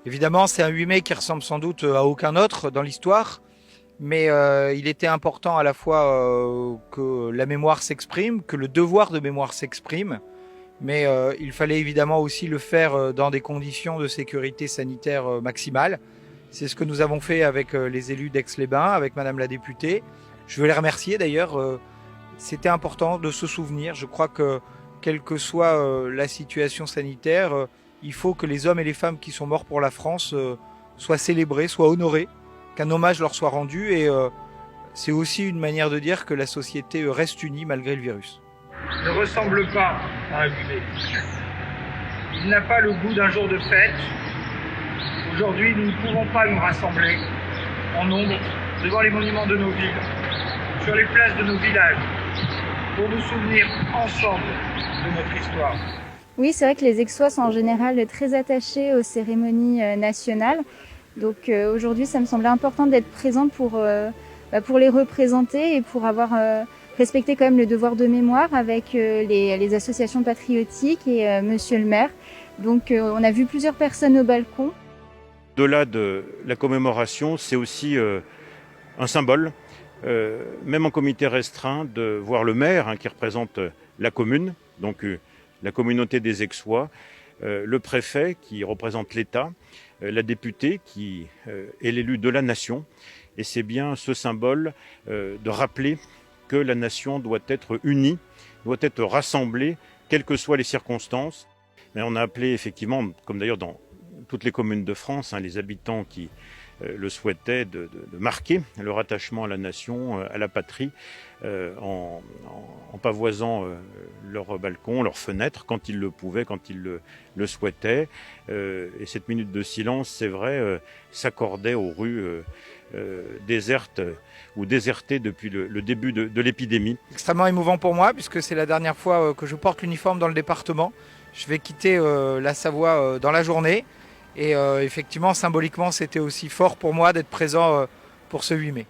Évidemment, c'est un 8 mai qui ressemble sans doute à aucun autre dans l'histoire, mais il était important à la fois que la mémoire s'exprime, que le devoir de mémoire s'exprime, mais il fallait évidemment aussi le faire dans des conditions de sécurité sanitaire maximales. C'est ce que nous avons fait avec les élus d'Aix-les-Bains, avec Madame la députée. Je veux les remercier d'ailleurs. C'était important de se souvenir. Je crois que quelle que soit la situation sanitaire, il faut que les hommes et les femmes qui sont morts pour la France soient célébrés, soient honorés, qu'un hommage leur soit rendu. Et c'est aussi une manière de dire que la société reste unie malgré le virus. Ne ressemble pas à un 8 mai. Il n'a pas le goût d'un jour de fête. Aujourd'hui, nous ne pouvons pas nous rassembler en nombre devant les monuments de nos villes, sur les places de nos villages, pour nous souvenir ensemble de notre histoire. Oui, c'est vrai que les Aixois sont en général très attachés aux cérémonies nationales. Donc aujourd'hui, ça me semblait important d'être présente pour les représenter et pour avoir respecté quand même le devoir de mémoire avec les associations patriotiques et monsieur le maire. Donc on a vu plusieurs personnes au balcon. Au-delà de la commémoration, c'est aussi un symbole, même en comité restreint, de voir le maire qui représente la commune, donc la communauté des Aixois, le préfet qui représente l'État, la députée qui est l'élu de la nation. Et c'est bien ce symbole de rappeler que la nation doit être unie, doit être rassemblée, quelles que soient les circonstances. Mais on a appelé effectivement, comme d'ailleurs dans toutes les communes de France, les habitants qui le souhaitaient, de marquer leur attachement à la nation, à la patrie, en pavoisant leurs balcons, leurs fenêtres, quand ils le pouvaient, quand ils le souhaitaient. Et cette minute de silence, c'est vrai, s'accordait aux rues désertes ou désertées depuis le début de l'épidémie. Extrêmement émouvant pour moi, puisque c'est la dernière fois que je porte l'uniforme dans le département. Je vais quitter la Savoie dans la journée. Et effectivement, symboliquement, c'était aussi fort pour moi d'être présent pour ce 8 mai.